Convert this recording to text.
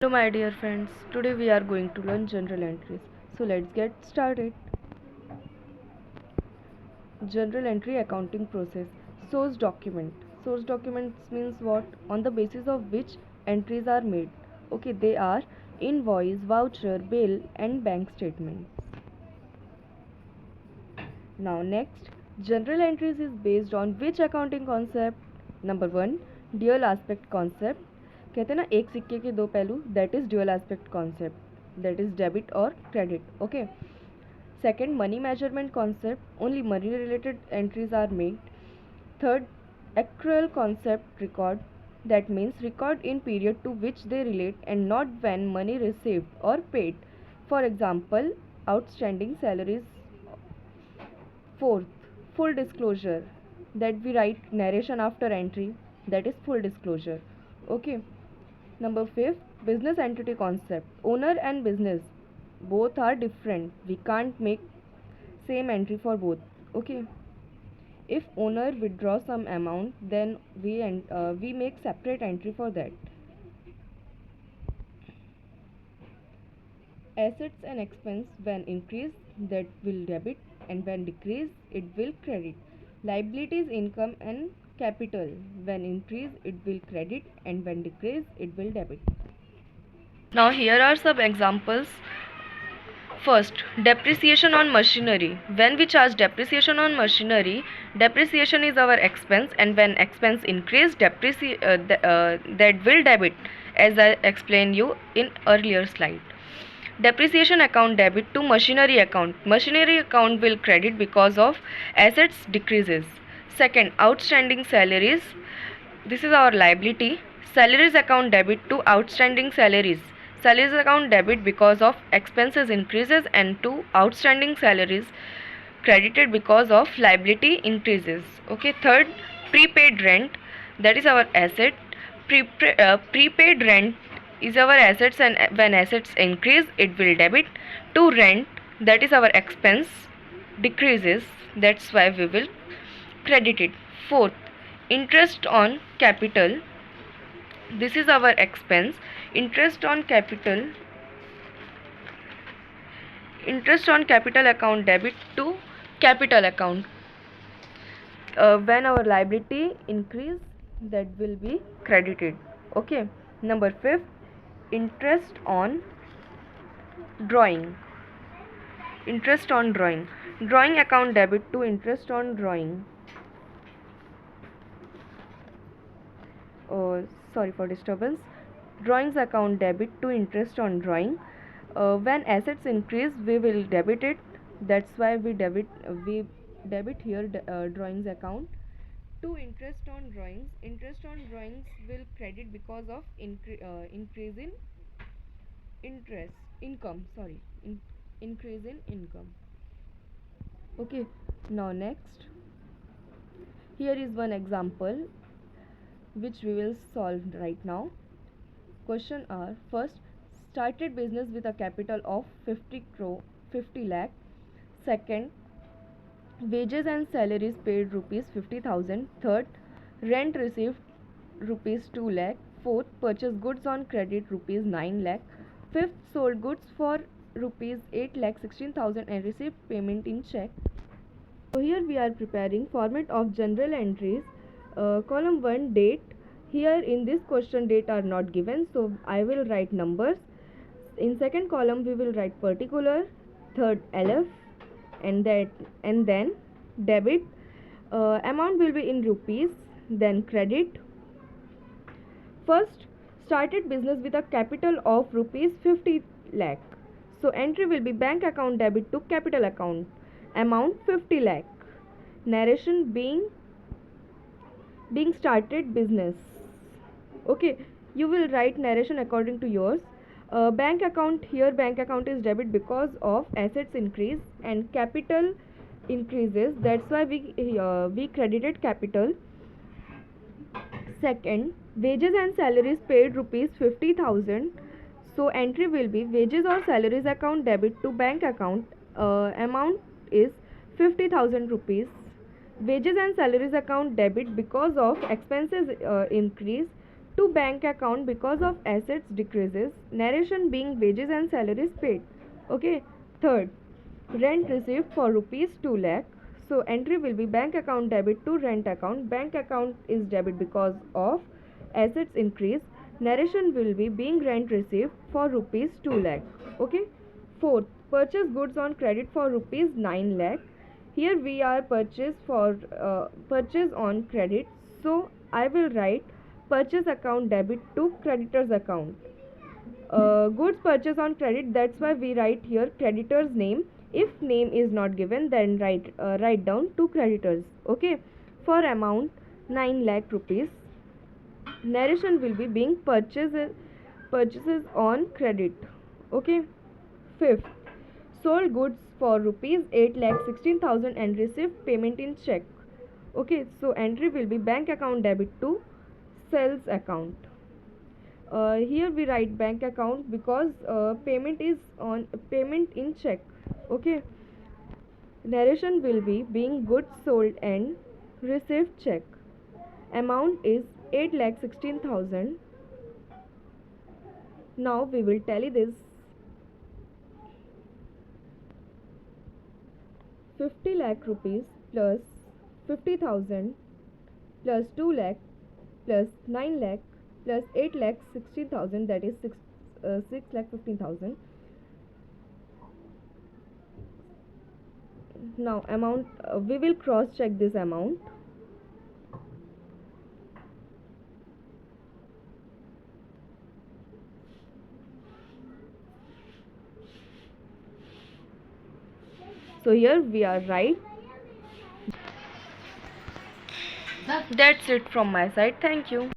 Hello my dear friends, today we are going to learn journal entries. So let's get started. Journal entry accounting process. Source document. Source documents means what? On the basis of which entries are made. Okay, they are invoice, voucher, bill and bank statement. Now next, journal entries is based on which accounting concept? Number 1, dual aspect concept. कहते हैं ना एक सिक्के के दो पहलू, that is dual aspect concept, that is debit or credit. Okay. Second, money measurement concept, only money related entries are made. Third, accrual concept record, that means record in period to which they relate and not when money received or paid. For example, outstanding salaries. Fourth, full disclosure, that we write narration after entry, that is full disclosure. Okay. Number 5, business entity concept. Owner and business both are different. We can't make same entry for both. Okay. If owner withdraws some amount, then we make separate entry for that. Assets and expense, when increase that will debit and when decrease it will credit. Liabilities, income and capital, when increase it will credit and when decrease it will debit. Now here are some examples. First, depreciation on machinery. When we charge depreciation on machinery, depreciation is our expense, and when expense increase, that will debit, as I explained you in earlier slide. Depreciation account debit to machinery account. Machinery account will credit because of assets decreases. Second, outstanding salaries. This is our liability. Salaries account debit to outstanding salaries. Salaries account debit because of expenses increases and to outstanding salaries credited because of liability increases. Okay. Third, prepaid rent. That is our asset. Prepaid rent is our assets, and when assets increase it will debit to rent, that is our expense, decreases, that's why we will credit it. Fourth, interest on capital. This is our expense. Interest on capital account debit to capital account. When our liability increase, that will be credited. Okay. Number 5, interest on drawing. Interest on drawing. Drawing account debit to interest on drawing. Sorry for disturbance. Drawings account debit to interest on drawing. When assets increase, we will debit it. That's why we debit here drawings account to interest on drawings. Interest on drawings will credit because of increase in interest income. Increase in income. Okay. Now next, here is one example which we will solve right now. Question are: first, started business with a capital of 50 lakh. Second, wages and salaries paid rupees 50,000. Third, rent received rupees 2 lakh. Fourth, purchased goods on credit rupees 9 lakh. Fifth, sold goods for rupees 8 lakh 16,000 and received payment in check. So here we are preparing format of general entries. Column 1, date. Here in this question date are not given, so I will write numbers. In second column we will write particular. Third, LF, and then debit. Amount will be in rupees, then credit. First, started business with a capital of rupees 50 lakh. So entry will be bank account debit to capital account. Amount 50 lakh. Narration being started business. Okay, you will write narration according to yours. Bank account, here bank account is debit because of assets increase and capital increases, that's why we credited capital. Second, wages and salaries paid rupees 50,000. So entry will be wages or salaries account debit to bank account. Amount is 50,000 rupees. Wages and salaries account debit because of expenses increase to bank account because of assets decreases, narration being wages and salaries paid. Okay. Third, rent received for rupees 2 lakh. So entry will be bank account debit to rent account. Bank account is debit because of assets increase. Narration will be being rent received for rupees 2 lakh. Okay. Fourth, purchase goods on credit for rupees 9 lakh. Here we are purchase on credit. So I will write purchase account debit to creditors account. Goods purchase on credit, that's why we write here creditor's name. If name is not given, then write down to creditors. Okay. For amount 9 lakh rupees, narration will be being purchases on credit. Okay. Fifth, sold goods for rupees 8 lakh 16,000 and received payment in check. Okay, so entry will be bank account debit to sales account. Here we write bank account because payment is on payment in check. Okay. Narration will be being goods sold and received check. Amount is 8 lakh 16,000. Now we will tally this. 50 lakh rupees plus 50,000 plus 2 lakh plus 9 lakh plus 8 lakh 16,000, that is 6 lakh 15,000. Now amount, we will cross check this amount. So here we are right. That's it from my side. Thank you.